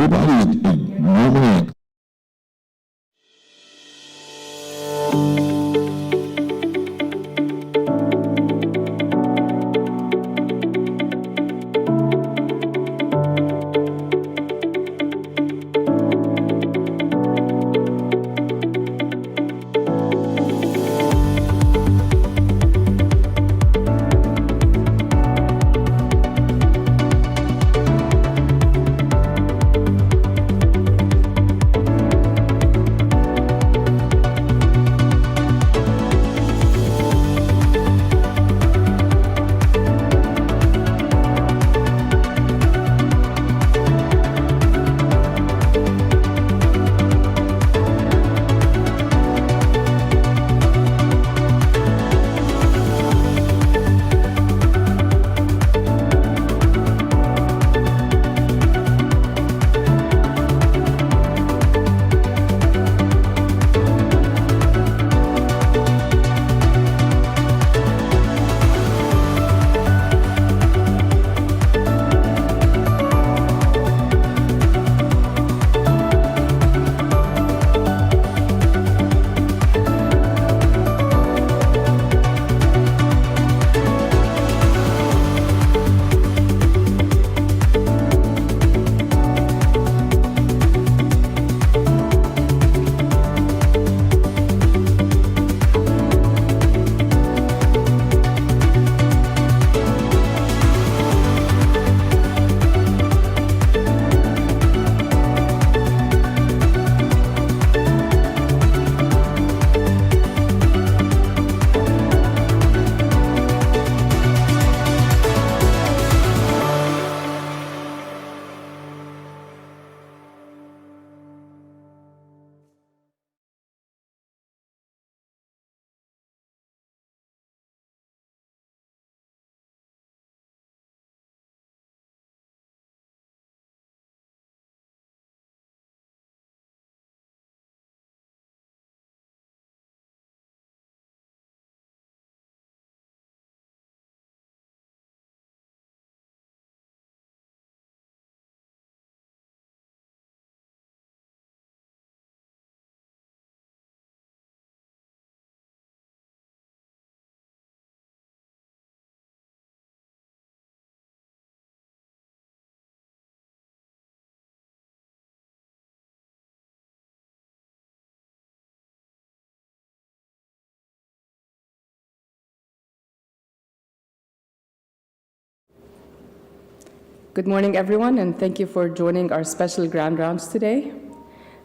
Everybody is moving. Good morning, everyone, and thank you for joining our special grand rounds today.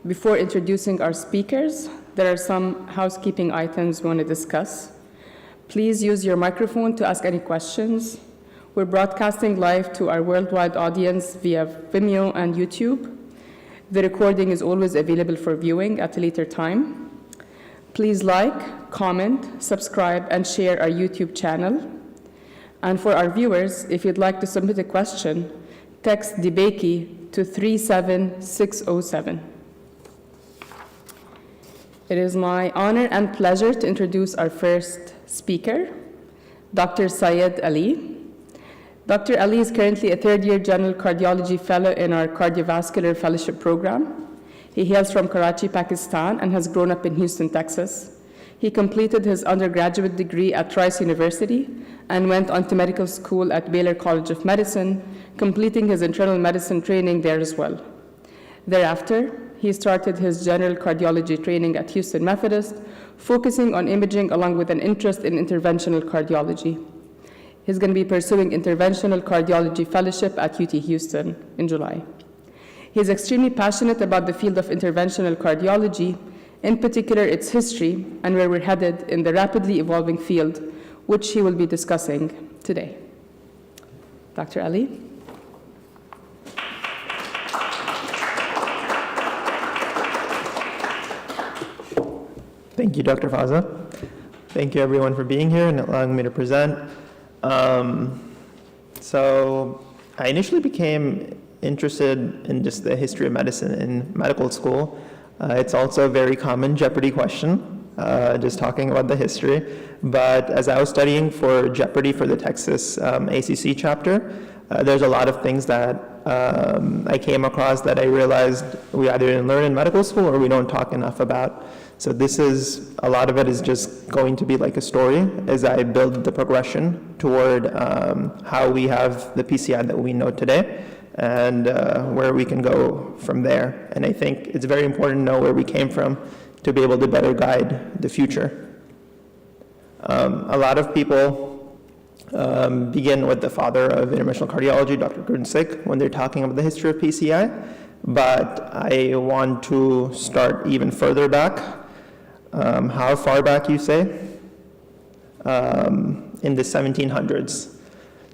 Before introducing our speakers, there are some housekeeping items we want to discuss. Please use your microphone to ask any questions. We're broadcasting live to our worldwide audience via Vimeo and YouTube. The recording is always available for viewing at a later time. Please like, comment, subscribe, and share our YouTube channel. And for our viewers, if you'd like to submit a question, text DeBakey to 37607. It is my honor and pleasure to introduce our first speaker, Dr. Syed Ali. Dr. Ali is currently a third-year General Cardiology Fellow in our Cardiovascular Fellowship Program. He hails from Karachi, Pakistan, and has grown up in Houston, Texas. He completed his undergraduate degree at Rice University and went on to medical school at Baylor College of Medicine, completing his internal medicine training there as well. Thereafter, he started his general cardiology training at Houston Methodist, focusing on imaging along with an interest in interventional cardiology. He's going to be pursuing Interventional Cardiology Fellowship at UT Houston in July. He's extremely passionate about the field of interventional cardiology, in particular its history and where we're headed in the rapidly evolving field, which he will be discussing today. Dr. Ali. Thank you, Dr. Faza. Thank you, everyone, for being here and allowing me to present. So I initially became interested in just the history of medicine in medical school. It's also a very common Jeopardy question, just talking about the history. But as I was studying for Jeopardy for the Texas ACC chapter, there's a lot of things that I came across that I realized we either didn't learn in medical school or we don't talk enough about. So a lot of it is just going to be like a story as I build the progression toward how we have the PCI that we know today and where we can go from there. And I think it's very important to know where we came from to be able to better guide the future. A lot of people begin with the father of interventional cardiology, Dr. Gruentzig, when they're talking about the history of PCI, but I want to start even further back. How far back, you say? In the 1700s.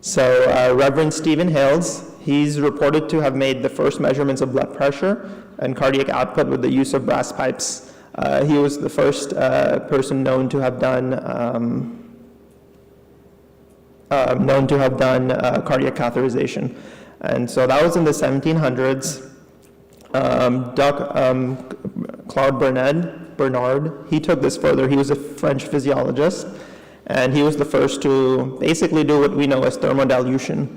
So Reverend Stephen Hales, he's reported to have made the first measurements of blood pressure and cardiac output with the use of brass pipes. He was the first person known to have done cardiac catheterization. And so that was in the 1700s. Claude Bernard, he took this further. He was a French physiologist, and he was the first to basically do what we know as thermodilution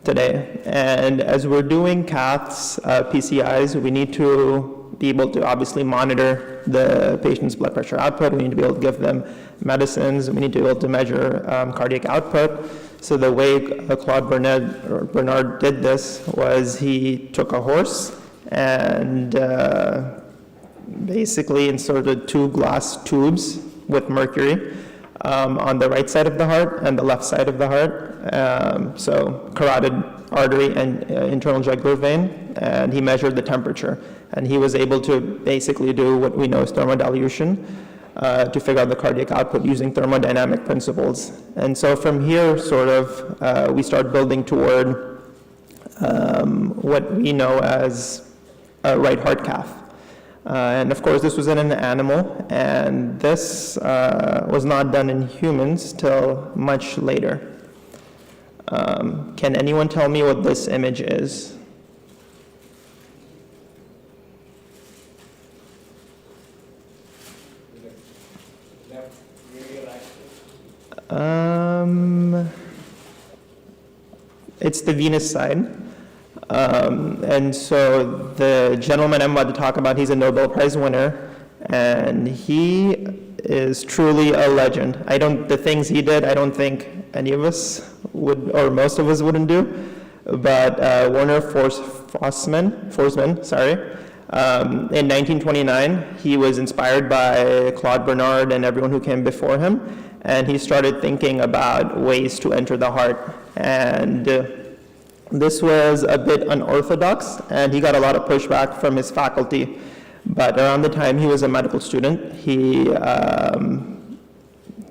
today. And as we're doing caths, PCIs, we need to be able to obviously monitor the patient's blood pressure output. We need to be able to give them medicines. We need to be able to measure cardiac output. So the way Claude Bernard did this was he took a horse and basically inserted 2 glass tubes with mercury on the right side of the heart and the left side of the heart, so carotid artery and internal jugular vein, and he measured the temperature. And he was able to basically do what we know as thermodilution to figure out the cardiac output using thermodynamic principles. And so from here, sort of, we start building toward what we know as a right heart cath. And of course, this was in an animal, and this was not done in humans till much later. Can anyone tell me what this image is? It's the venous side. And so the gentleman I'm about to talk about, he's a Nobel Prize winner, and he is truly a legend. The things he did, I don't think any of us would, or most of us wouldn't do, but Werner Forsman, in 1929, he was inspired by Claude Bernard and everyone who came before him, and he started thinking about ways to enter the heart. And this was a bit unorthodox, and he got a lot of pushback from his faculty. But around the time he was a medical student, he thought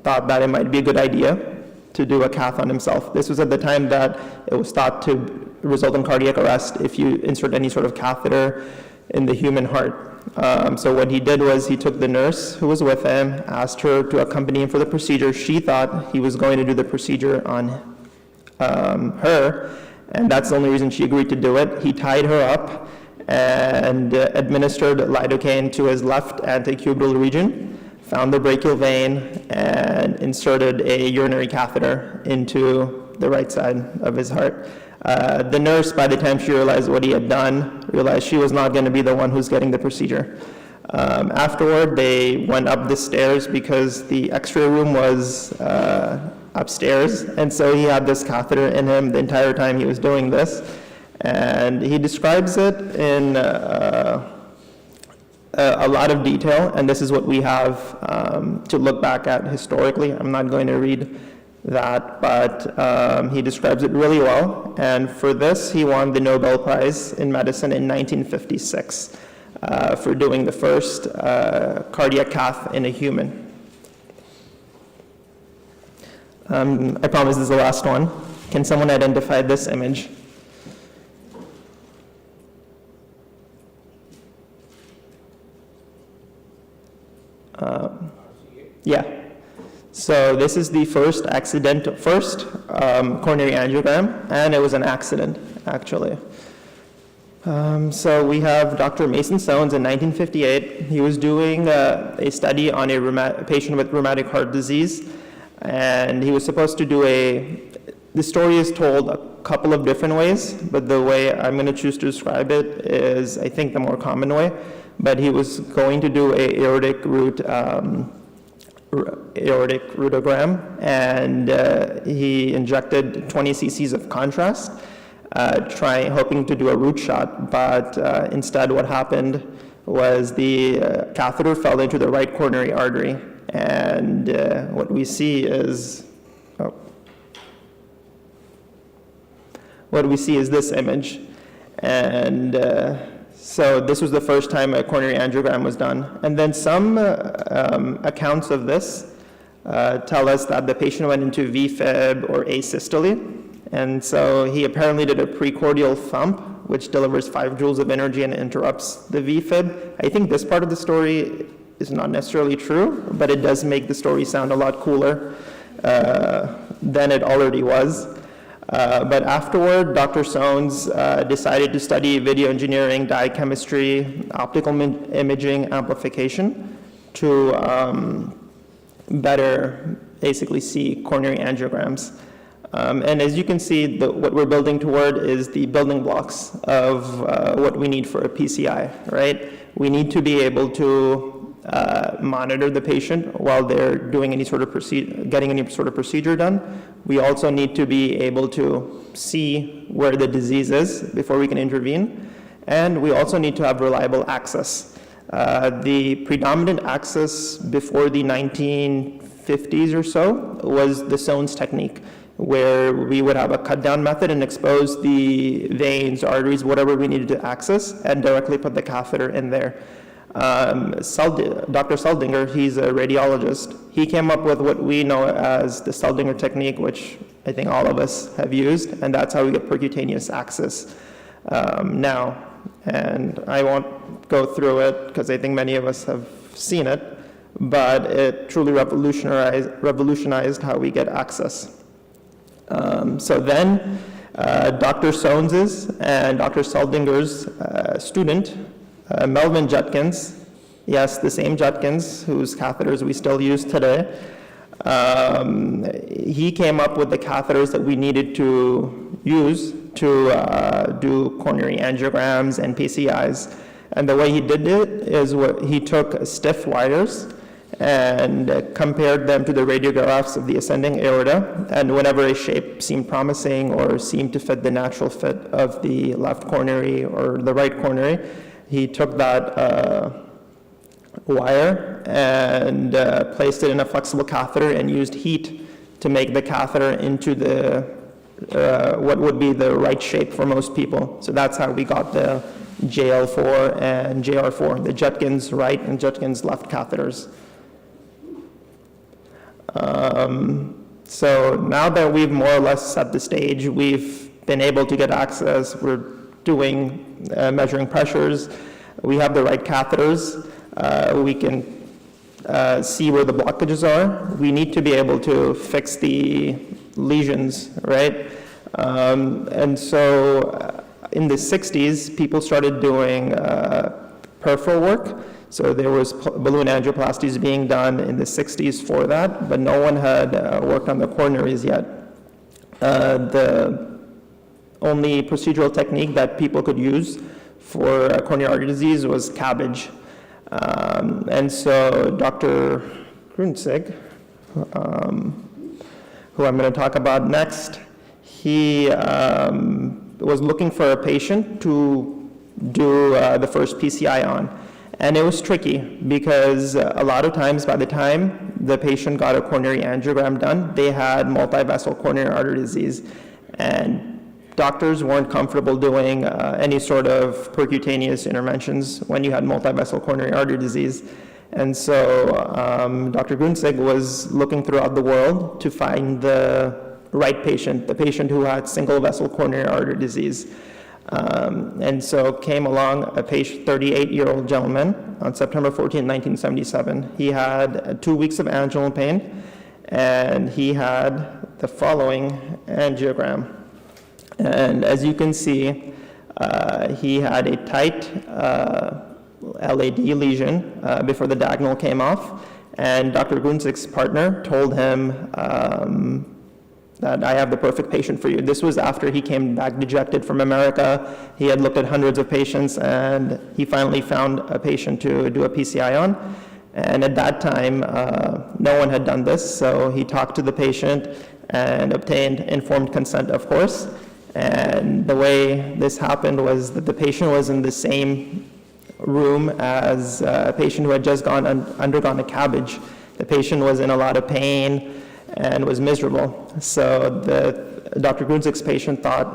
that it might be a good idea to do a cath on himself. This was at the time that it was thought to result in cardiac arrest if you insert any sort of catheter in the human heart. So what he did was he took the nurse who was with him, asked her to accompany him for the procedure. She thought he was going to do the procedure on her, and that's the only reason she agreed to do it. He tied her up and administered lidocaine to his left antecubital region, found the brachial vein, and inserted a urinary catheter into the right side of his heart. The nurse, by the time she realized what he had done, realized she was not going to be the one who's getting the procedure. Afterward, they went up the stairs because the x-ray room was upstairs, and so he had this catheter in him the entire time he was doing this. And he describes it in a lot of detail, and this is what we have to look back at historically. I'm not going to read that, but he describes it really well. And for this, he won the Nobel Prize in Medicine in 1956 for doing the first cardiac cath in a human. I promise this is the last one. Can someone identify this image? Yeah. So this is the first coronary angiogram, and it was an accident, actually. So we have Dr. Mason Sones in 1958. He was doing a study on a patient with rheumatic heart disease, and he was supposed to do the story is told couple of different ways, but the way I'm going to choose to describe it is, I think, the more common way. But he was going to do a aortic rotogram, and he injected 20 cc's of contrast, hoping to do a root shot. But instead, what happened was the catheter fell into the right coronary artery, and what we see is this image. And so this was the first time a coronary angiogram was done. And then some accounts of this tell us that the patient went into VFib or asystole. And so he apparently did a precordial thump, which delivers 5 joules of energy and interrupts the VFib. I think this part of the story is not necessarily true, but it does make the story sound a lot cooler than it already was. But afterward, Dr. Soanes decided to study video engineering, dye chemistry, optical imaging amplification to better basically see coronary angiograms. And as you can see, what we're building toward is the building blocks of what we need for a PCI, right? We need to be able to monitor the patient while they're doing any sort of getting any sort of procedure done. We also need to be able to see where the disease is before we can intervene. And we also need to have reliable access. The predominant access before the 1950s or so was the Soanes technique, where we would have a cut-down method and expose the veins, arteries, whatever we needed to access, and directly put the catheter in there. Dr. Seldinger, he's a radiologist. He came up with what we know as the Seldinger technique, which I think all of us have used, and that's how we get percutaneous access now. And I won't go through it because I think many of us have seen it, but it truly revolutionized how we get access. So then Dr. Soanes's and Dr. Seldinger's student, Melvin Judkins, yes, the same Judkins whose catheters we still use today, he came up with the catheters that we needed to use to do coronary angiograms and PCIs. And the way he did it is he took stiff wires and compared them to the radiographs of the ascending aorta, and whenever a shape seemed promising or seemed to fit the natural fit of the left coronary or the right coronary, he took that wire and placed it in a flexible catheter and used heat to make the catheter into the what would be the right shape for most people. So that's how we got the JL4 and JR4, the Judkins right and Judkins left catheters. So now that we've more or less set the stage, we've been able to get access, we're doing measuring pressures, we have the right catheters, we can see where the blockages are. We need to be able to fix the lesions, right? And so in the 60s, people started doing peripheral work. So there was balloon angioplasties being done in the 60s for that, but no one had worked on the coronaries yet. The only procedural technique that people could use for coronary artery disease was cabbage. And so Dr. Gruentzig, who I'm going to talk about next, he was looking for a patient to do the first PCI on. And it was tricky because a lot of times by the time the patient got a coronary angiogram done, they had multivessel coronary artery disease. And doctors weren't comfortable doing any sort of percutaneous interventions when you had multivessel coronary artery disease. And so Dr. Gruentzig was looking throughout the world to find the right patient, the patient who had single vessel coronary artery disease. And so came along a patient, 38-year-old gentleman on September 14, 1977. He had 2 weeks of anginal pain, and he had the following angiogram. And as you can see, he had a tight LAD lesion before the diagonal came off, and Dr. Gruentzig's partner told him that I have the perfect patient for you. This was after he came back dejected from America. He had looked at hundreds of patients, and he finally found a patient to do a PCI on. And at that time, no one had done this, so he talked to the patient and obtained informed consent, of course. And the way this happened was that the patient was in the same room as a patient who had just undergone a CABG. The patient was in a lot of pain and was miserable. So Dr. Gruentzig's patient thought,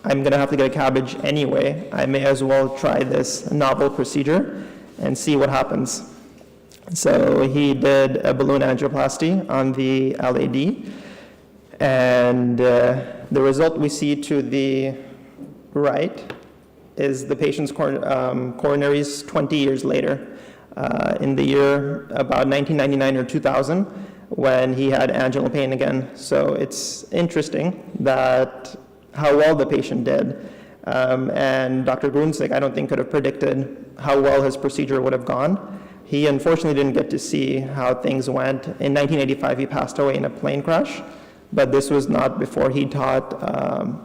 I'm going to have to get a CABG anyway. I may as well try this novel procedure and see what happens. So he did a balloon angioplasty on the LAD, and the result we see to the right is the patient's coronaries 20 years later, in the year about 1999 or 2000, when he had anginal pain again. So it's interesting that how well the patient did. And Dr. Gruentzig, I don't think, could have predicted how well his procedure would have gone. He unfortunately didn't get to see how things went. In 1985, he passed away in a plane crash, but this was not before he taught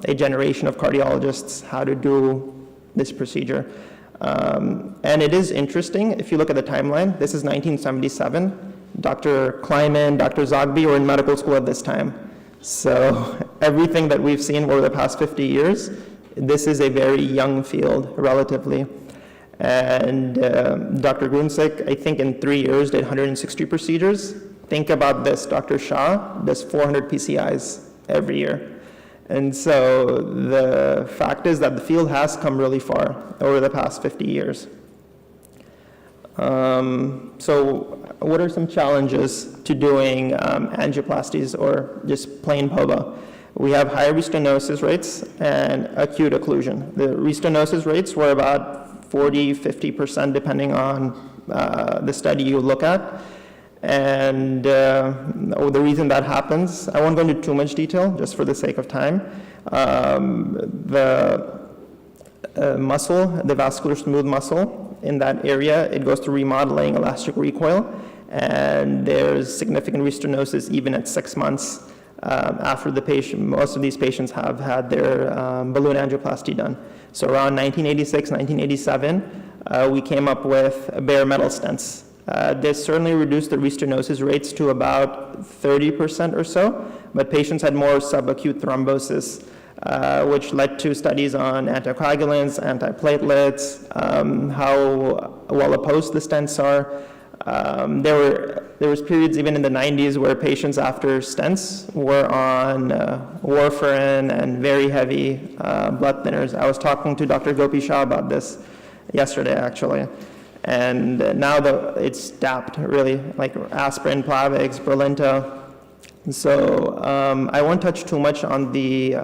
a generation of cardiologists how to do this procedure. And it is interesting, if you look at the timeline, this is 1977. Dr. Kleiman, Dr. Zogby were in medical school at this time. So everything that we've seen over the past 50 years, this is a very young field, relatively. And Dr. Gruentzig, I think in 3 years, did 160 procedures. Think about this, Dr. Shah does 400 PCIs every year. And so the fact is that the field has come really far over the past 50 years. So what are some challenges to doing angioplasties or just plain POBA? We have high restenosis rates and acute occlusion. The restenosis rates were about 40-50% depending on the study you look at. And the reason that happens, I won't go into too much detail just for the sake of time. The muscle, the vascular smooth muscle in that area, it goes through remodeling, elastic recoil, and there's significant restenosis even at 6 months after the patient. Most of these patients have had their balloon angioplasty done. So around 1986, 1987, we came up with bare metal stents. This certainly reduced the restenosis rates to about 30% or so, but patients had more subacute thrombosis, which led to studies on anticoagulants, antiplatelets, how well opposed the stents are. There was periods even in the 90s where patients after stents were on warfarin and very heavy blood thinners. I was talking to Dr. Gopi Shah about this yesterday, actually. And now it's DAPT, really, like aspirin, Plavix, Brilinta. So I won't touch too much on the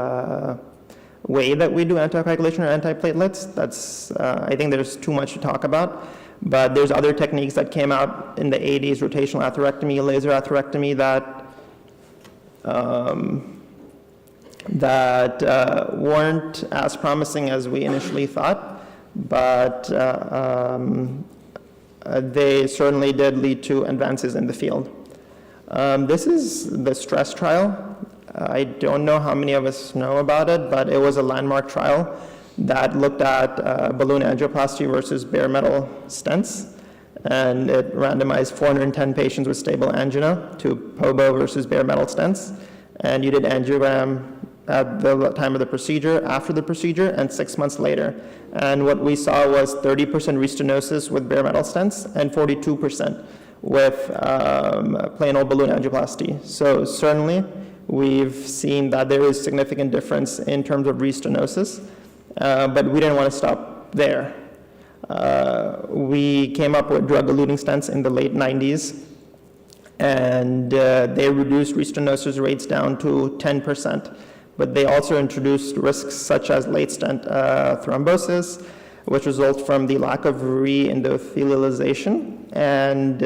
way that we do anticoagulation or antiplatelets. That's, I think there's too much to talk about. But there's other techniques that came out in the 80s, rotational atherectomy, laser atherectomy, that weren't as promising as we initially thought. But they certainly did lead to advances in the field. This is the STRESS trial. I don't know how many of us know about it, but it was a landmark trial that looked at balloon angioplasty versus bare metal stents. And it randomized 410 patients with stable angina to POBA versus bare metal stents. And you did angiogram at the time of the procedure, after the procedure, and 6 months later. And what we saw was 30% restenosis with bare metal stents and 42% with plain old balloon angioplasty. So certainly we've seen that there is significant difference in terms of restenosis, but we didn't want to stop there. We came up with drug-eluting stents in the late 90s, and they reduced restenosis rates down to 10%. But they also introduced risks such as late stent thrombosis, which results from the lack of re-endothelialization. And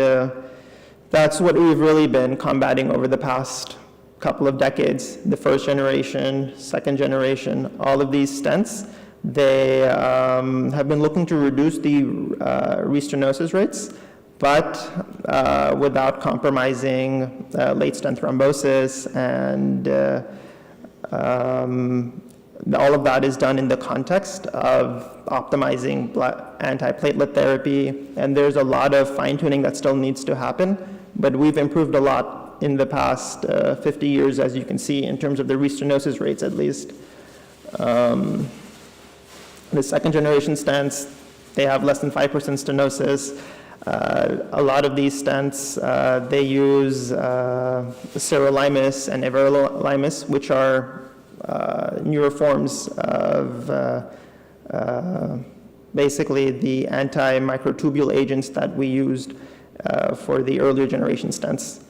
that's what we've really been combating over the past couple of decades. The first generation, second generation, all of these stents, they have been looking to reduce the restenosis rates, but without compromising late stent thrombosis and All of that is done in the context of optimizing antiplatelet therapy, and there's a lot of fine-tuning that still needs to happen, but we've improved a lot in the past 50 years, as you can see, in terms of the restenosis rates at least. The second-generation stents, they have less than 5% stenosis. A lot of these stents, they use sirolimus and everolimus, which are newer forms of basically the antimicrotubule agents that we used for the earlier generation stents.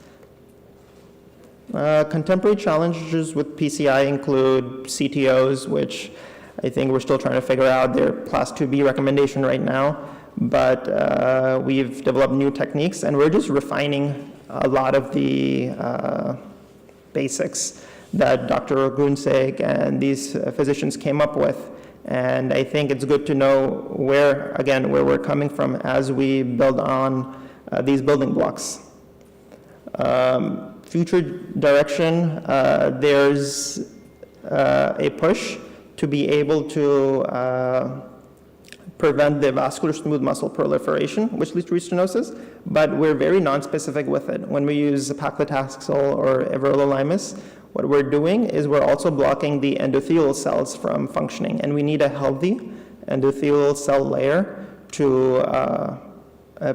Contemporary challenges with PCI include CTOs, which I think we're still trying to figure out their Class 2B recommendation right now, but we've developed new techniques, and we're just refining a lot of the basics that Dr. Gruentzig and these physicians came up with. And I think it's good to know where we're coming from as we build on these building blocks. Future direction, there's a push to be able to prevent the vascular smooth muscle proliferation, which leads to restenosis, but we're very nonspecific with it. When we use paclitaxel or everolimus, what we're doing is we're also blocking the endothelial cells from functioning, and we need a healthy endothelial cell layer to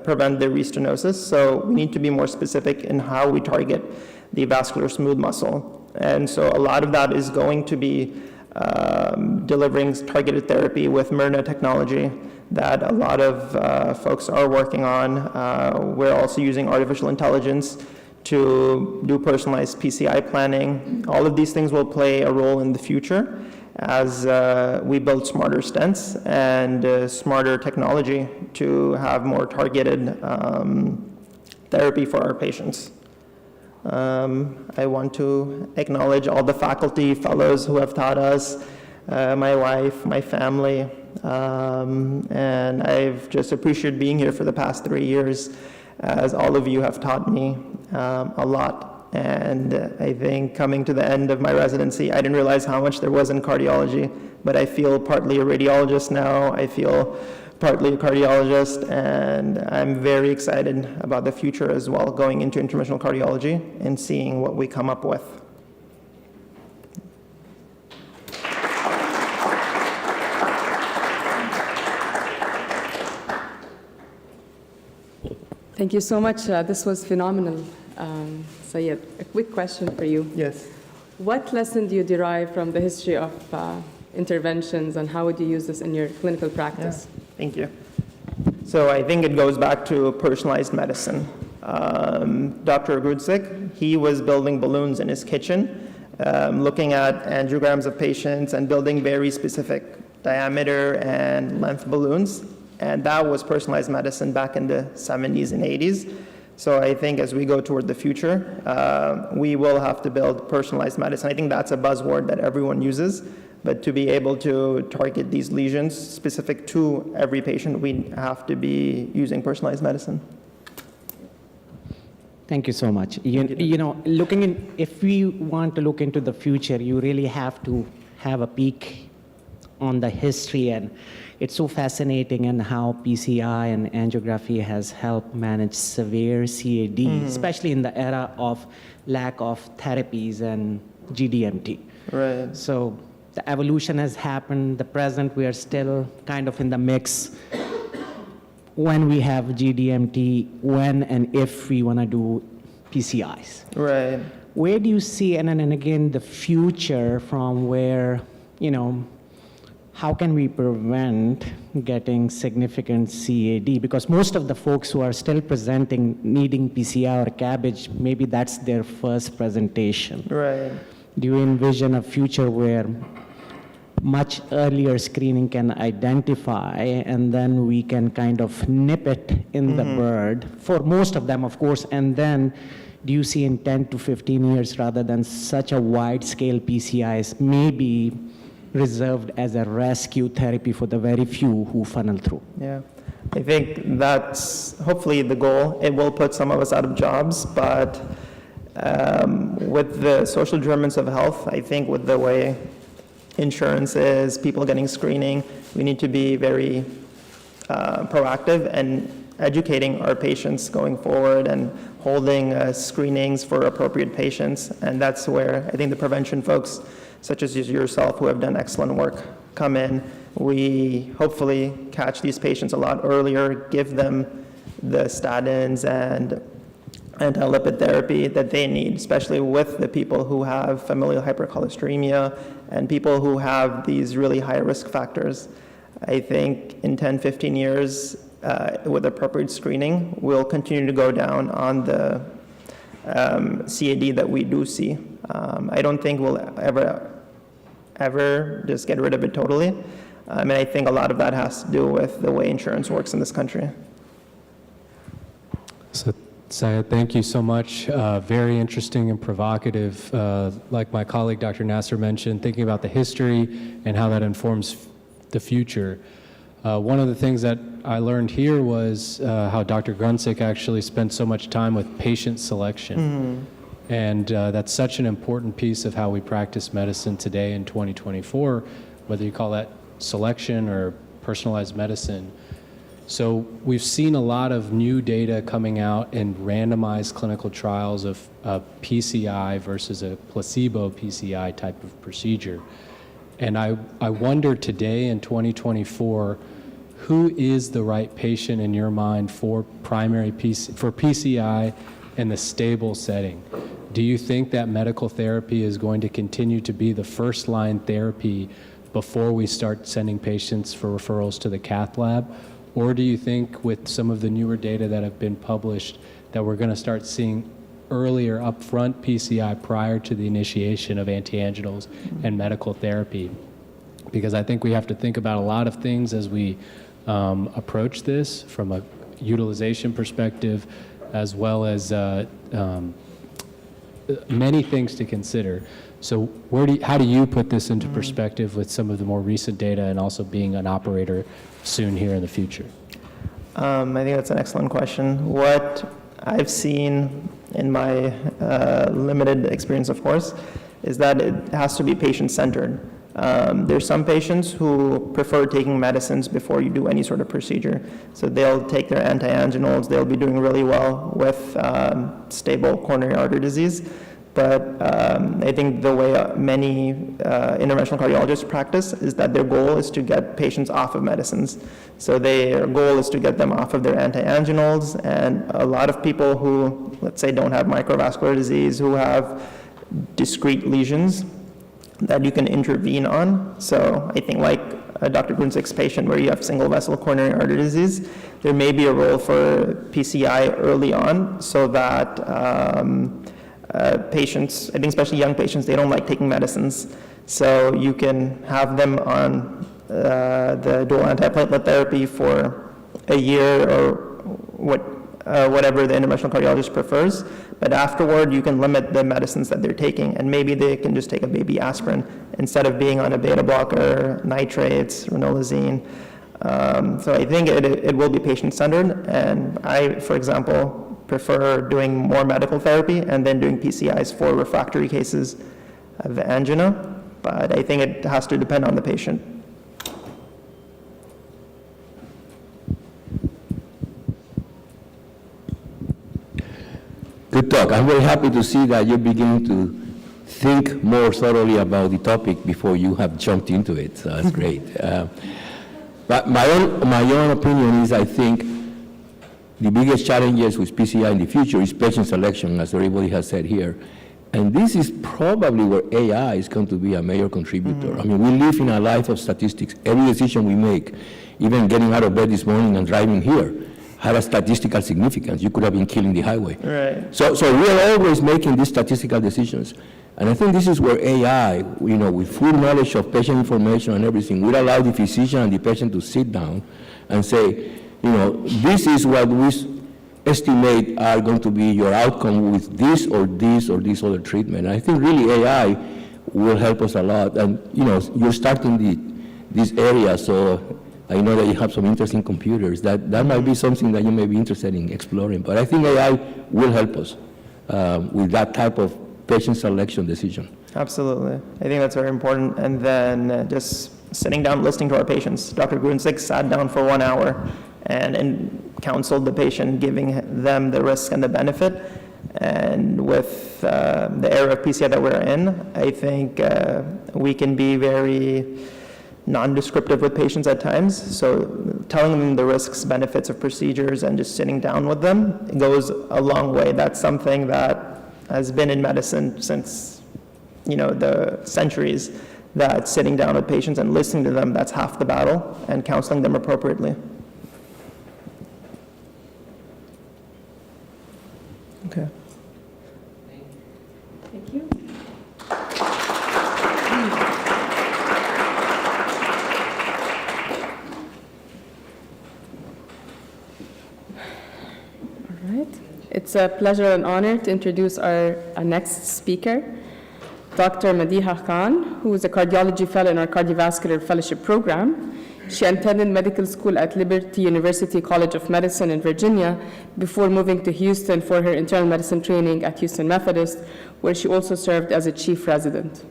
prevent the restenosis. So we need to be more specific in how we target the vascular smooth muscle. And so a lot of that is going to be delivering targeted therapy with Myrna technology that a lot of folks are working on. We're also using artificial intelligence to do personalized PCI planning. All of these things will play a role in the future as we build smarter stents and smarter technology to have more targeted therapy for our patients. I want to acknowledge all the faculty, fellows who have taught us, my wife, my family, and I've just appreciated being here for the past 3 years, as all of you have taught me a lot. And I think coming to the end of my residency, I didn't realize how much there was in cardiology, but I feel partly a radiologist now. I feel partly a cardiologist, and I'm very excited about the future as well, going into interventional cardiology and seeing what we come up with. Thank you so much. This was phenomenal, Syed. A quick question for you. Yes. What lesson do you derive from the history of interventions, and how would you use this in your clinical practice? Yeah. Thank you. So I think it goes back to personalized medicine. Dr. Gruentzig, he was building balloons in his kitchen, looking at angiograms of patients and building very specific diameter and length balloons. And that was personalized medicine back in the 70s and 80s. So I think as we go toward the future, we will have to build personalized medicine. I think that's a buzzword that everyone uses, but to be able to target these lesions specific to every patient, we have to be using personalized medicine. Thank you so much. You know, if we want to look into the future, you really have to have a peek on the history, and it's so fascinating in how PCI and angiography has helped manage severe CAD, especially in the era of lack of therapies and GDMT. Right. So the evolution has happened. The present, we are still kind of in the mix. When we have GDMT, when and if we want to do PCIs. Right. Where do you see, and again, the future from where, you know, how can we prevent getting significant CAD? Because most of the folks who are still presenting needing PCI or CABG, maybe that's their first presentation. Right. Do you envision a future where much earlier screening can identify, and then we can kind of nip it in the bud, for most of them, of course, and then do you see in 10 to 15 years, rather than such a wide-scale PCIs, maybe reserved as a rescue therapy for the very few who funnel through? Yeah, I think that's hopefully the goal. It will put some of us out of jobs, but With the social determinants of health, I think with the way insurance is, people getting screening, we need to be very proactive and educating our patients going forward and holding screenings for appropriate patients. And that's where I think the prevention folks, such as yourself, who have done excellent work, come in. We hopefully catch these patients a lot earlier, give them the statins and anti-lipid therapy that they need, especially with the people who have familial hypercholesteremia and people who have these really high risk factors. I think in 10, 15 years, with appropriate screening, we'll continue to go down on the CAD that we do see. I don't think we'll ever just get rid of it totally. And I think a lot of that has to do with the way insurance works in this country. So, Syed, thank you so much. Very interesting and provocative. Like my colleague, Dr. Nasser, mentioned, thinking about the history and how that informs the future. One of the things that I learned here was how Dr. Gruentzig actually spent so much time with patient selection. And that's such an important piece of how we practice medicine today in 2024, whether you call that selection or personalized medicine. So we've seen a lot of new data coming out in randomized clinical trials of PCI versus a placebo PCI type of procedure. And I wonder today in 2024, who is the right patient in your mind for for PCI in the stable setting? Do you think that medical therapy is going to continue to be the first line therapy before we start sending patients for referrals to the cath lab? Or do you think with some of the newer data that have been published that we're going to start seeing earlier upfront PCI prior to the initiation of antianginals and medical therapy? Because I think we have to think about a lot of things as we approach this from a utilization perspective, as well as many things to consider. So how do you put this into perspective with some of the more recent data and also being an operator soon here in the future? I think that's an excellent question. What I've seen in my limited experience, of course, is that it has to be patient-centered. There's some patients who prefer taking medicines before you do any sort of procedure. So they'll take their antianginals, they'll be doing really well with stable coronary artery disease. But I think the way many interventional cardiologists practice is that their goal is to get patients off of medicines. So their goal is to get them off of their antianginals, and a lot of people who, let's say, don't have microvascular disease, who have discrete lesions that you can intervene on. So I think like Dr. Gruentzig's patient where you have single vessel coronary artery disease, there may be a role for PCI early on so that patients, I think especially young patients, they don't like taking medicines. So you can have them on the dual antiplatelet therapy for a year or whatever the interventional cardiologist prefers. But afterward, you can limit the medicines that they're taking, and maybe they can just take a baby aspirin instead of being on a beta blocker, nitrates, ranolazine. So I think it will be patient-centered, and I, for example, prefer doing more medical therapy and then doing PCIs for refractory cases of angina, but I think it has to depend on the patient. Good talk. I'm very happy to see that you're beginning to think more thoroughly about the topic before you have jumped into it. So that's great. But my own opinion is I think the biggest challenges with PCI in the future is patient selection, as everybody has said here. And this is probably where AI is going to be a major contributor. I mean, we live in a life of statistics. Every decision we make, even getting out of bed this morning and driving here, had a statistical significance. You could have been killing the highway. Right. So we are always making these statistical decisions. And I think this is where AI, with full knowledge of patient information and everything, will allow the physician and the patient to sit down and say, this is what we estimate are going to be your outcome with this or this or this other treatment. And I think really AI will help us a lot. And, you're starting this area, so I know that you have some interesting computers. That might be something that you may be interested in exploring. But I think AI will help us. with that type of patient selection decision. Absolutely. I think that's very important. And then just sitting down, listening to our patients. Dr. Gruentzig sat down for 1 hour and counseled the patient, giving them the risk and the benefit. And with the era of PCI that we're in, I think we can be very non-descriptive with patients at times. So telling them the risks, benefits of procedures, and just sitting down with them goes a long way. That's something that has been in medicine since, the centuries, that sitting down with patients and listening to them, that's half the battle, and counseling them appropriately. Okay. Thank you. All right. It's a pleasure and honor to introduce our next speaker, Dr. Madiha Khan, who is a cardiology fellow in our cardiovascular fellowship program. She attended medical school at Liberty University College of Medicine in Virginia before moving to Houston for her internal medicine training at Houston Methodist, where she also served as a chief resident.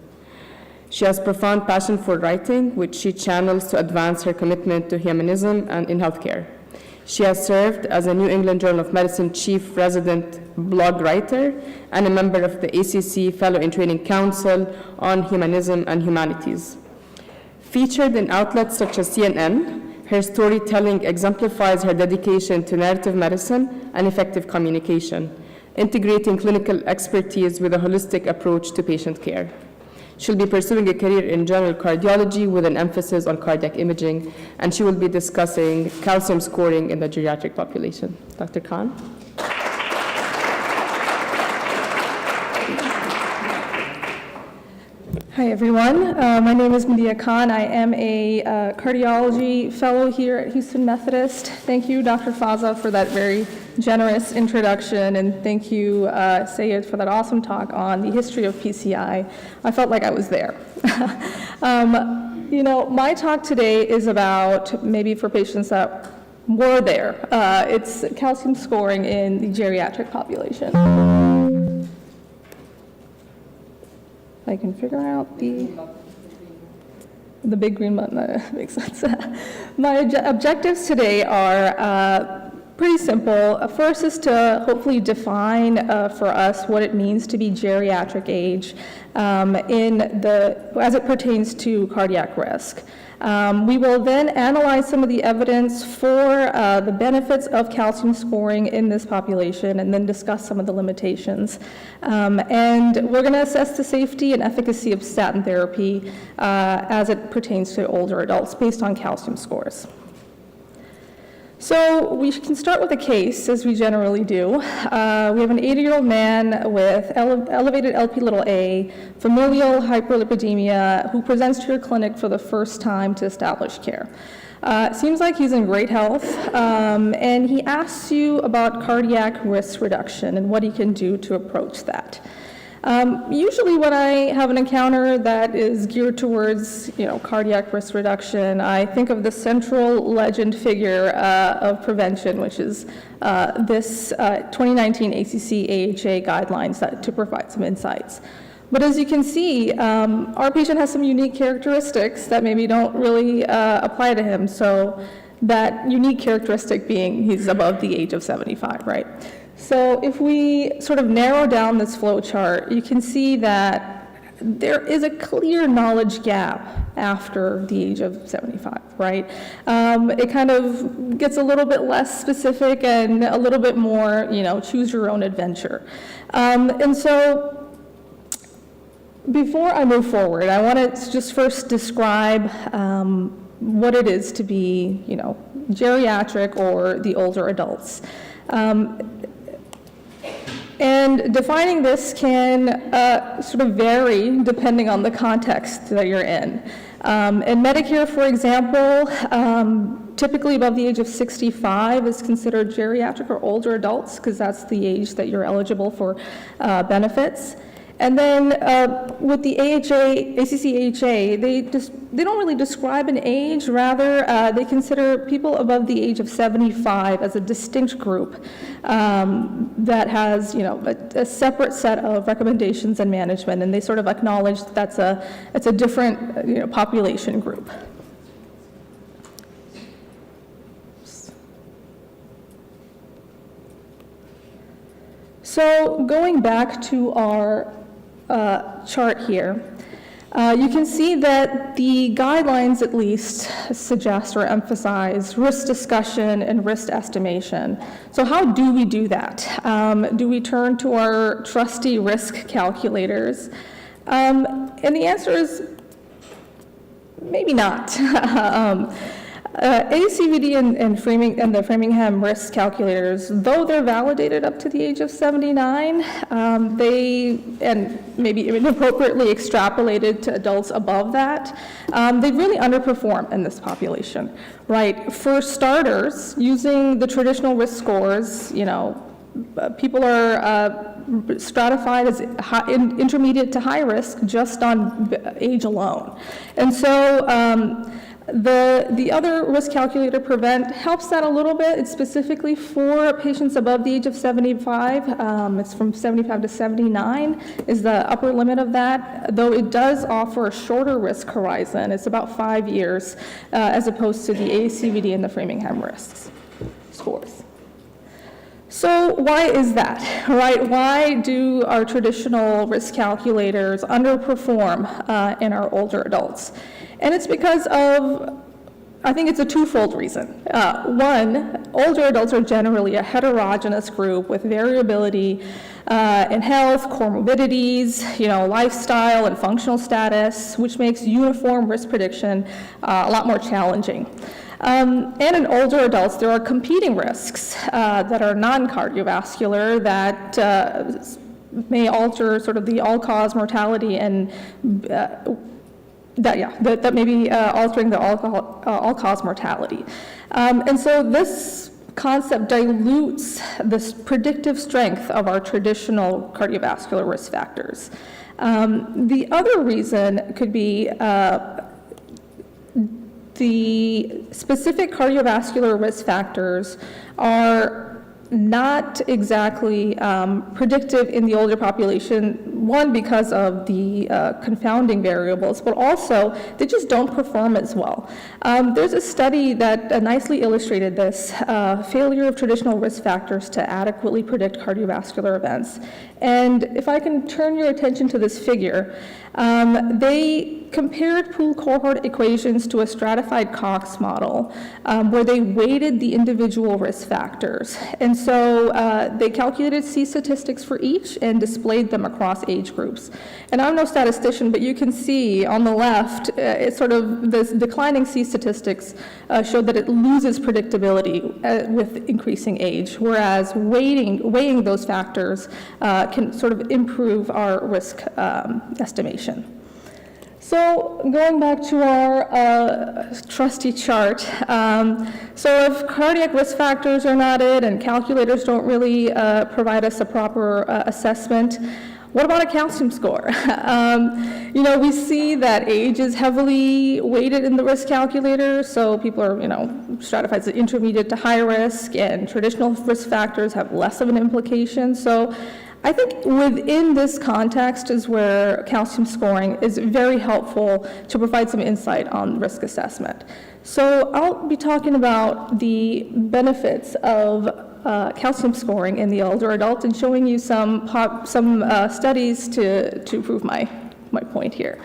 She has profound passion for writing, which she channels to advance her commitment to humanism and in healthcare. She has served as a New England Journal of Medicine chief resident blog writer and a member of the ACC Fellow in Training Council on Humanism and Humanities. Featured in outlets such as CNN, her storytelling exemplifies her dedication to narrative medicine and effective communication, integrating clinical expertise with a holistic approach to patient care. She'll be pursuing a career in general cardiology with an emphasis on cardiac imaging, and she will be discussing calcium scoring in the geriatric population. Dr. Khan? Hi, everyone. My name is Madiha Khan. I am a cardiology fellow here at Houston Methodist. Thank you, Dr. Faza, for that very generous introduction, and thank you, Syed, for that awesome talk on the history of PCI. I felt like I was there. My talk today is about, maybe for patients that were there, it's calcium scoring in the geriatric population. I can figure out the big green button, that makes sense. My objectives today are pretty simple. First is to hopefully define for us what it means to be geriatric age as it pertains to cardiac risk. We will then analyze some of the evidence for the benefits of calcium scoring in this population and then discuss some of the limitations. And we're going to assess the safety and efficacy of statin therapy as it pertains to older adults based on calcium scores. So we can start with a case, as we generally do. We have an 80-year-old man with elevated Lp(a), familial hyperlipidemia, who presents to your clinic for the first time to establish care. Seems like he's in great health, and he asks you about cardiac risk reduction and what he can do to approach that. Usually when I have an encounter that is geared towards, cardiac risk reduction, I think of the central legend figure of prevention, which is this 2019 ACC AHA guidelines to provide some insights. But as you can see, our patient has some unique characteristics that maybe don't really apply to him. So that unique characteristic being he's above the age of 75, right? So if we sort of narrow down this flow chart, you can see that there is a clear knowledge gap after the age of 75, right? It kind of gets a little bit less specific and a little bit more, choose your own adventure. And so before I move forward, I want to just first describe what it is to be, geriatric or the older adults. And defining this can sort of vary depending on the context that you're in. In Medicare, for example, typically above the age of 65 is considered geriatric or older adults because that's the age that you're eligible for benefits. And then with the ACC-AHA, they don't really describe an age. Rather, they consider people above the age of 75 as a distinct group that has, a separate set of recommendations and management, and they sort of acknowledge that it's a different, population group. So going back to our chart here, you can see that the guidelines at least suggest or emphasize risk discussion and risk estimation. So how do we do that? Do we turn to our trusty risk calculators? And the answer is maybe not. ACVD and the Framingham risk calculators, though they're validated up to the age of 79, they, and maybe inappropriately extrapolated to adults above that, they really underperform in this population, right? For starters, using the traditional risk scores, people are stratified as intermediate to high risk just on age alone. And so, the other risk calculator, PREVENT, helps that a little bit. It's specifically for patients above the age of 75. It's from 75 to 79 is the upper limit of that, though it does offer a shorter risk horizon. It's about 5 years as opposed to the ACVD and the Framingham risks scores. So why is that, right? Why do our traditional risk calculators underperform in our older adults? And it's because of, I think it's a twofold reason. One, older adults are generally a heterogeneous group with variability in health, comorbidities, lifestyle and functional status, which makes uniform risk prediction a lot more challenging. And in older adults, there are competing risks that are non-cardiovascular that may alter sort of the all-cause mortality and that may be altering the all-cause mortality. And so this concept dilutes the predictive strength of our traditional cardiovascular risk factors. The other reason could be the specific cardiovascular risk factors are not exactly predictive in the older population, one, because of the confounding variables, but also they just don't perform as well. There's a study that nicely illustrated this, failure of traditional risk factors to adequately predict cardiovascular events. And if I can turn your attention to this figure, they compared pooled cohort equations to a stratified Cox model where they weighted the individual risk factors. And so they calculated C statistics for each and displayed them across age groups. And I'm no statistician, but you can see on the left, it's sort of this declining C statistics showed that it loses predictability with increasing age, whereas weighing those factors can sort of improve our risk estimation. So going back to our trusty chart, so if cardiac risk factors are not it and calculators don't really provide us a proper assessment, what about a calcium score? We see that age is heavily weighted in the risk calculator, so people are, stratified as intermediate to high risk, and traditional risk factors have less of an implication. So I think within this context is where calcium scoring is very helpful to provide some insight on risk assessment. So I'll be talking about the benefits of calcium scoring in the older adult and showing you some studies to prove my point here.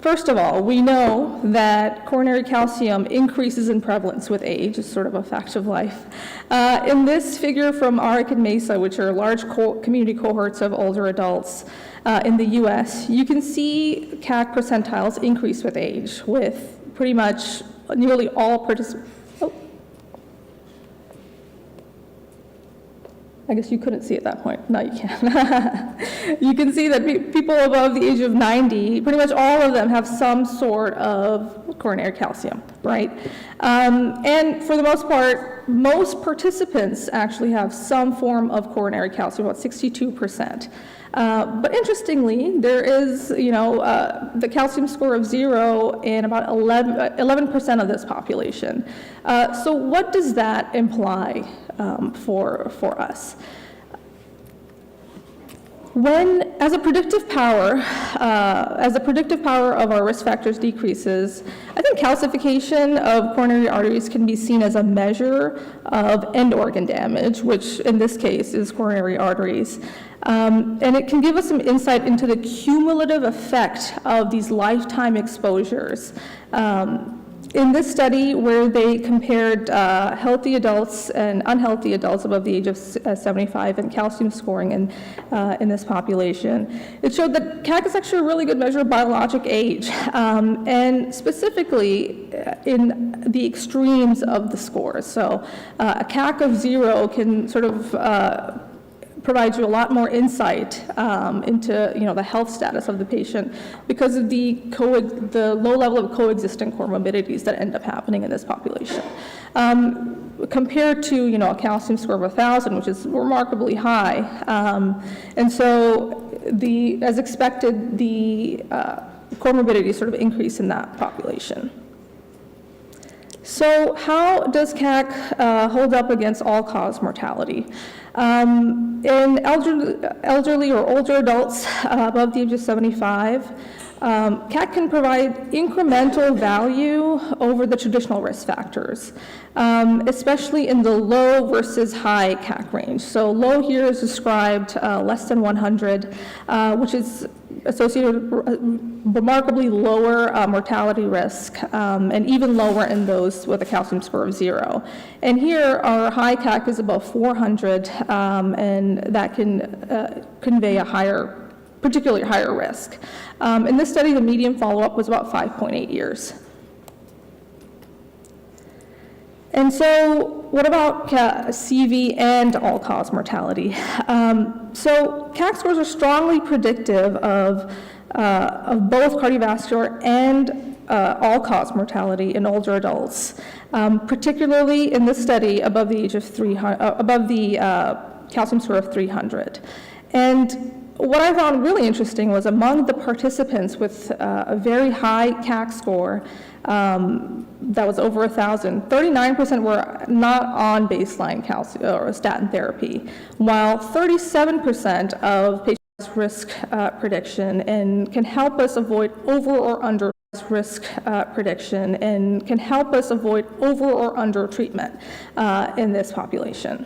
First of all, we know that coronary calcium increases in prevalence with age. It's sort of a fact of life. In this figure from ARC and MESA, which are large community cohorts of older adults in the US, you can see CAC percentiles increase with age, with pretty much nearly all participants. I guess you couldn't see at that point. No, you can. You can see that people above the age of 90, pretty much all of them have some sort of coronary calcium, right? And for the most part, most participants actually have some form of coronary calcium, about 62%. But interestingly, there is, the calcium score of 0 in about 11% of this population. So what does that imply for us? As the predictive power of our risk factors decreases, I think calcification of coronary arteries can be seen as a measure of end organ damage, which in this case is coronary arteries. And it can give us some insight into the cumulative effect of these lifetime exposures. In this study, where they compared healthy adults and unhealthy adults above the age of 75 and calcium scoring in this population, it showed that CAC is actually a really good measure of biologic age, and specifically in the extremes of the scores. So a CAC of 0 can sort of provides you a lot more insight into the health status of the patient because of the low level of coexistent comorbidities that end up happening in this population. Compared to a calcium score of 1,000, which is remarkably high, and so as expected, the comorbidities sort of increase in that population. So how does CAC hold up against all-cause mortality? In elderly or older adults above the age of 75, CAC can provide incremental value over the traditional risk factors, especially in the low versus high CAC range. So low here is described less than 100, which is associated with remarkably lower mortality risk, and even lower in those with a calcium score of 0. And here, our high CAC is above 400, and that can convey a particularly higher risk. In this study, the median follow-up was about 5.8 years. And so what about CV and all-cause mortality? So CAC scores are strongly predictive of both cardiovascular and all-cause mortality in older adults, particularly in this study above the age of above the calcium score of 300. And what I found really interesting was among the participants with a very high CAC score, that was over 1,000, 39% were not on baseline calcium or statin therapy, while 37% of patients risk prediction and can help us avoid over or under risk prediction and can help us avoid over or under treatment in this population.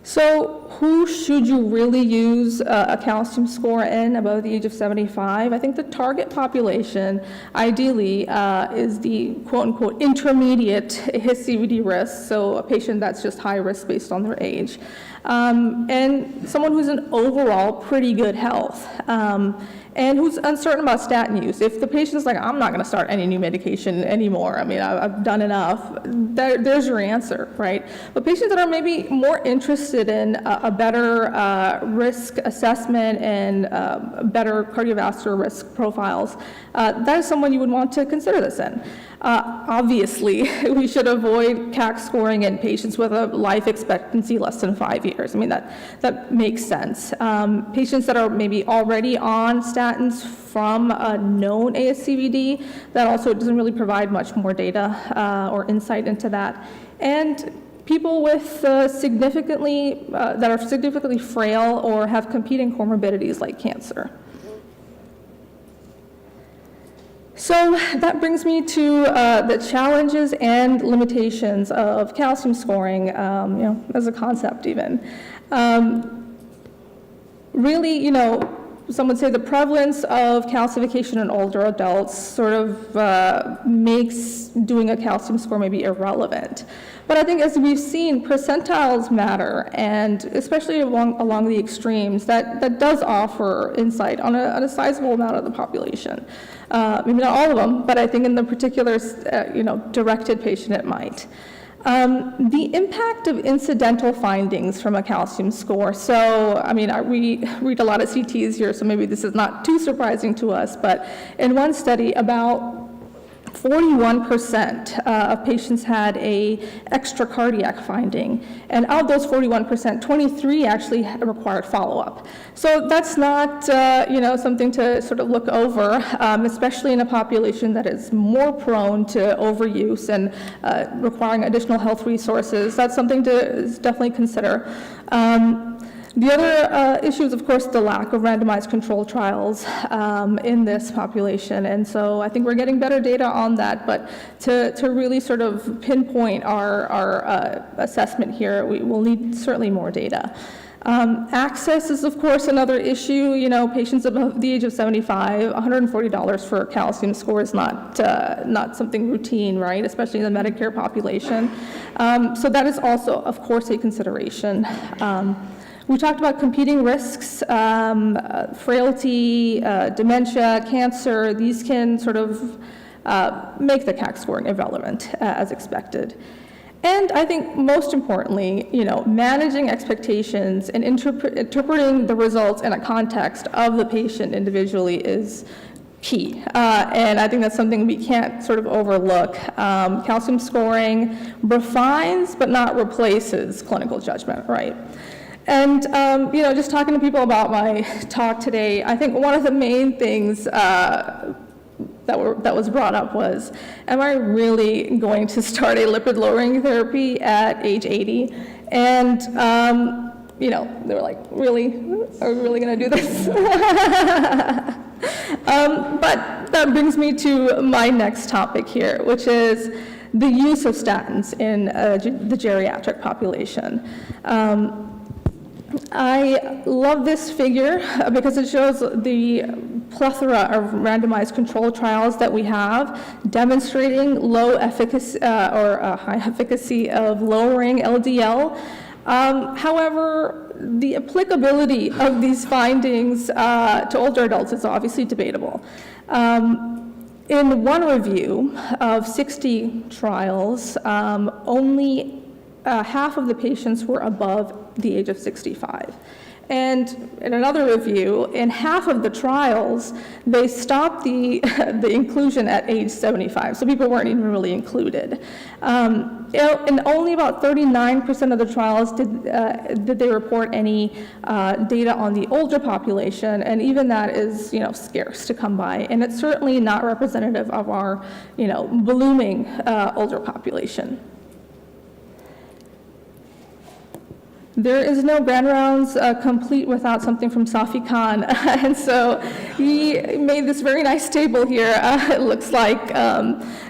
So who should you really use a calcium score in above the age of 75? I think the target population, ideally, is the quote-unquote intermediate HIS-CVD risk, so a patient that's just high risk based on their age, and someone who's in overall pretty good health, and who's uncertain about statin use. If the patient's like, I'm not going to start any new medication anymore, I mean, I've done enough, there's your answer, right? But patients that are maybe more interested in a better risk assessment and better cardiovascular risk profiles, that is someone you would want to consider this in. Obviously, we should avoid CAC scoring in patients with a life expectancy less than 5 years. I mean, that makes sense. Patients that are maybe already on statins from a known ASCVD, that also doesn't really provide much more data or insight into that. And people with that are significantly frail or have competing comorbidities like cancer. So that brings me to the challenges and limitations of calcium scoring, as a concept even. Really, some would say the prevalence of calcification in older adults sort of makes doing a calcium score maybe irrelevant. But I think as we've seen, percentiles matter, and especially along the extremes, that does offer insight on a sizable amount of the population. Maybe not all of them, but I think in the particular, directed patient it might. The impact of incidental findings from a calcium score. So, I mean, we read a lot of CTs here, so maybe this is not too surprising to us, but in one study, about 41% of patients had a extracardiac finding, and of those 41%, 23 actually required follow-up. So that's not, something to sort of look over, especially in a population that is more prone to overuse and requiring additional health resources. That's something to definitely consider. The other issue is, of course, the lack of randomized controlled trials in this population, and so I think we're getting better data on that, but to really sort of pinpoint our assessment here, we will need certainly more data. Access is, of course, another issue. You know, patients above the age of 75, $140 for a calcium score is not something routine, right? Especially in the Medicare population. So that is also, of course, a consideration. We talked about competing risks, frailty, dementia, cancer. These can sort of make the CAC scoring irrelevant as expected. And I think most importantly, managing expectations and interpreting the results in a context of the patient individually is key. And I think that's something we can't sort of overlook. Calcium scoring refines but not replaces clinical judgment, right? And, just talking to people about my talk today, I think one of the main things that was brought up was, am I really going to start a lipid-lowering therapy at age 80? And, they were like, really? Are we really going to do this? But that brings me to my next topic here, which is the use of statins in the geriatric population. I love this figure because it shows the plethora of randomized controlled trials that we have demonstrating low efficacy or high efficacy of lowering LDL. However, the applicability of these findings to older adults is obviously debatable. In one review of 60 trials, only half of the patients were above the age of 65. And in another review, in half of the trials, they stopped the inclusion at age 75, so people weren't even really included. In only about 39% of the trials did they report any data on the older population, and even that is scarce to come by, and it's certainly not representative of our blooming older population. There is no grand rounds complete without something from Safi Khan, and so he made this very nice table here, it looks like,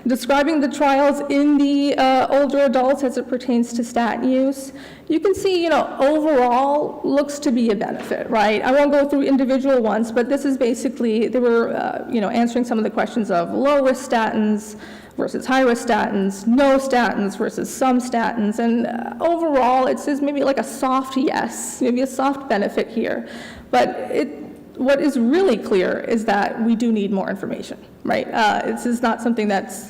describing the trials in the older adults as it pertains to statin use. You can see, overall looks to be a benefit, right? I won't go through individual ones, but this is basically, they were, answering some of the questions of low-risk statins versus high-risk statins, no statins versus some statins, and overall it says maybe like a soft yes, maybe a soft benefit here. But what is really clear is that we do need more information, right? This is not something that's,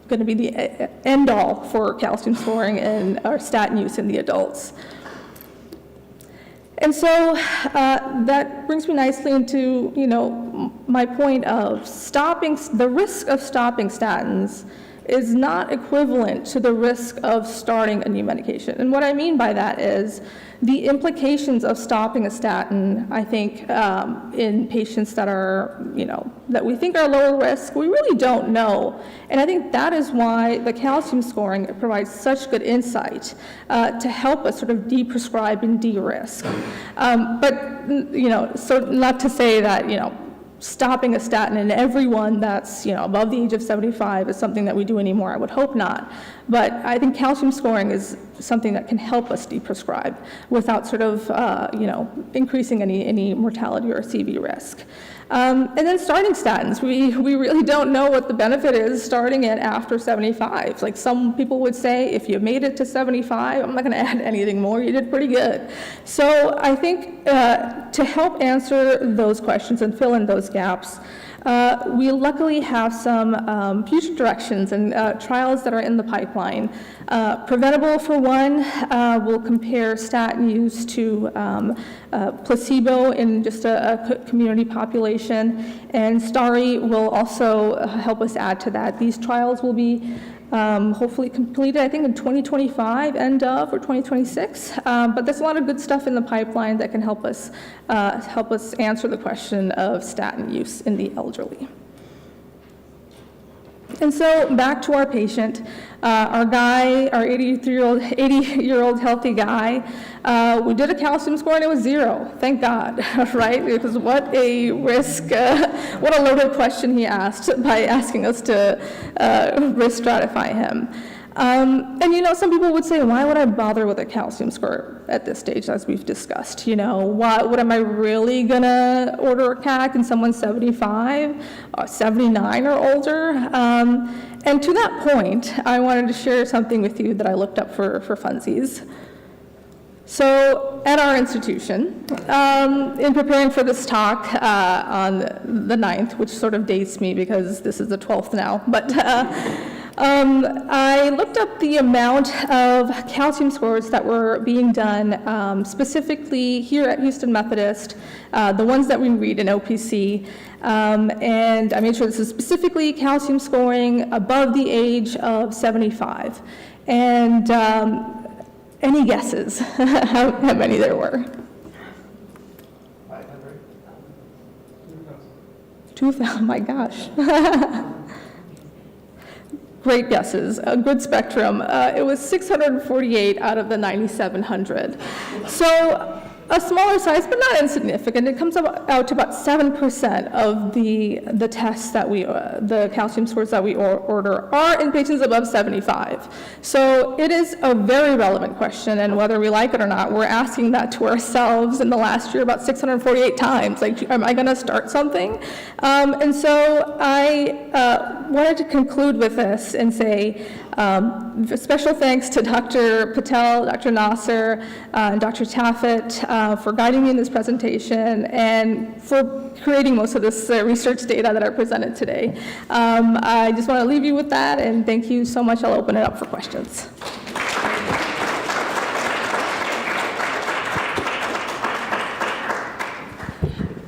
going to be the end-all for calcium scoring and our statin use in the adults. And so that brings me nicely into, my point of the risk of stopping statins is not equivalent to the risk of starting a new medication. And what I mean by that is the implications of stopping a statin, I think, in patients that are, that we think are lower risk, we really don't know. And I think that is why the calcium scoring provides such good insight to help us sort of de-prescribe and de-risk. But, so not to say that, stopping a statin in everyone that's above the age of 75 is something that we do anymore. I would hope not. But I think calcium scoring is something that can help us de-prescribe without sort of increasing any mortality or CV risk. And then starting statins, we really don't know what the benefit is starting it after 75. Like some people would say, if you made it to 75, I'm not going to add anything more. You did pretty good. So I think to help answer those questions and fill in those gaps, We luckily have some future directions and trials that are in the pipeline. Preventable, for one, will compare statin use to placebo in just a community population, and STARI will also help us add to that. These trials will be hopefully completed, I think, in 2025, end of, or 2026. But there's a lot of good stuff in the pipeline that can help us answer the question of statin use in the elderly. And so back to our patient, our 80-year-old healthy guy. We did a calcium score and it was 0. Thank God, right? Because what a risk, what a loaded question he asked by asking us to risk stratify him. And some people would say, why would I bother with a calcium score at this stage, as we've discussed? What am I really gonna order a CAC in someone 75, 79 or older? And to that point, I wanted to share something with you that I looked up for funsies. So at our institution, in preparing for this talk on the 9th, which sort of dates me because this is the 12th now, but I looked up the amount of calcium scores that were being done specifically here at Houston Methodist, the ones that we read in OPC, and I made sure this is specifically calcium scoring above the age of 75. And any guesses how many there were? 500? 2,000, my gosh. Great guesses, a good spectrum. It was 648 out of the 9,700. So a smaller size, but not insignificant. It comes out to about 7% of the tests that the calcium scores that we order are in patients above 75. So it is a very relevant question, and whether we like it or not, we're asking that to ourselves in the last year about 648 times. Like, am I gonna start something? And so I wanted to conclude with this and say, special thanks to Dr. Patel, Dr. Nasser, and Dr. Taffet for guiding me in this presentation and for creating most of this research data that I presented today. I just want to leave you with that, and thank you so much. I'll open it up for questions.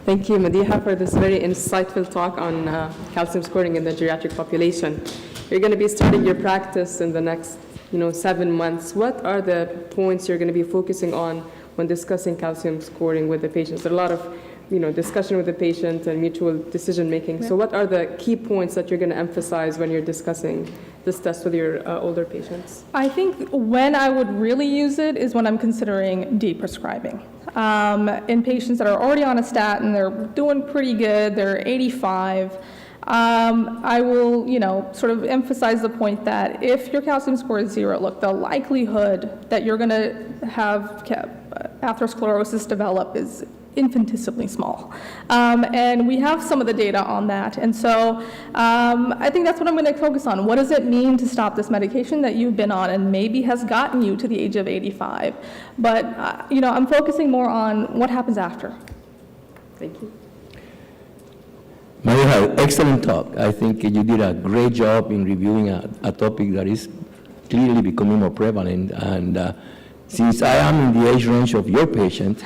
Thank you, Madiha, for this very insightful talk on calcium scoring in the geriatric population. You're going to be starting your practice in the next, 7 months. What are the points you're going to be focusing on when discussing calcium scoring with the patients? There's a lot of, discussion with the patient and mutual decision making. So what are the key points that you're going to emphasize when you're discussing this test with your older patients? I think when I would really use it is when I'm considering deprescribing. In patients that are already on a statin, they're doing pretty good, they're 85. I will, sort of emphasize the point that if your calcium score is 0, look, the likelihood that you're going to have atherosclerosis develop is infinitesimally small. And we have some of the data on that. And so I think that's what I'm going to focus on. What does it mean to stop this medication that you've been on and maybe has gotten you to the age of 85? But, I'm focusing more on what happens after. Thank you. Madiha, excellent talk. I think you did a great job in reviewing a topic that is clearly becoming more prevalent. And since I am in the age range of your patient,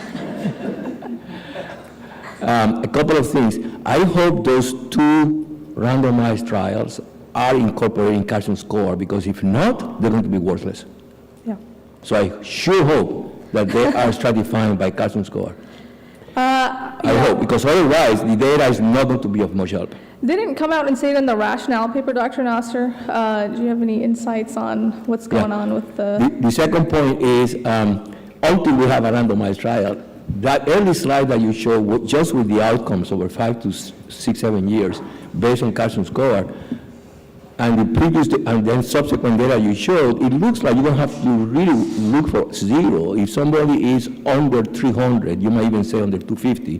a couple of things. I hope those 2 randomized trials are incorporating calcium score, because if not, they're going to be worthless. Yeah. So I sure hope that they are stratifying by calcium score. I hope, because otherwise the data is not going to be of much help. They didn't come out and say it in the rationale paper, Dr. Nasser. Do you have any insights on what's going on with The second point is, until we have a randomized trial, that early slide that you showed, just with the outcomes over 5 to 6, 7 years, based on calcium score, and the previous and then subsequent data you showed, it looks like you don't have to really look for 0. If somebody is under 300, you might even say under 250,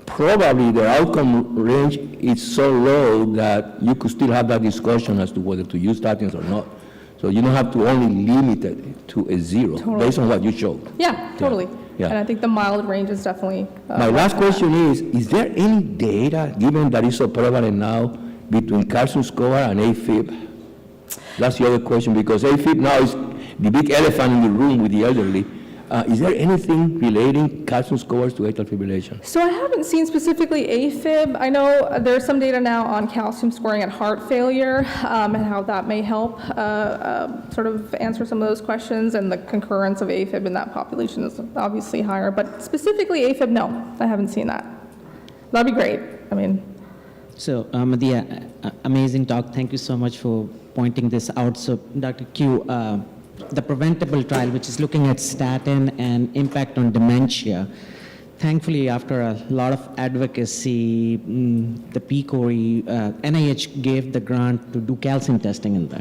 probably their outcome range is so low that you could still have that discussion as to whether to use statins or not. So you don't have to only limit it to a 0, Totally. based on what you showed. Yeah, totally. Yeah. And I think the mild range is definitely. My last question is there any data, given that it's so prevalent now, between calcium score and AFib? That's the other question, because AFib now is the big elephant in the room with the elderly. Is there anything relating calcium scores to atrial fibrillation? So I haven't seen specifically AFib. I know there's some data now on calcium scoring at heart failure and how that may help sort of answer some of those questions, and the concurrence of AFib in that population is obviously higher. But specifically AFib, no, I haven't seen that. That'd be great. I mean. So, Madiha, amazing talk. Thank you so much for pointing this out. So, Dr. Q, the preventable trial, which is looking at statin and impact on dementia, thankfully, after a lot of advocacy, the PCORI, NIH gave the grant to do calcium testing in that.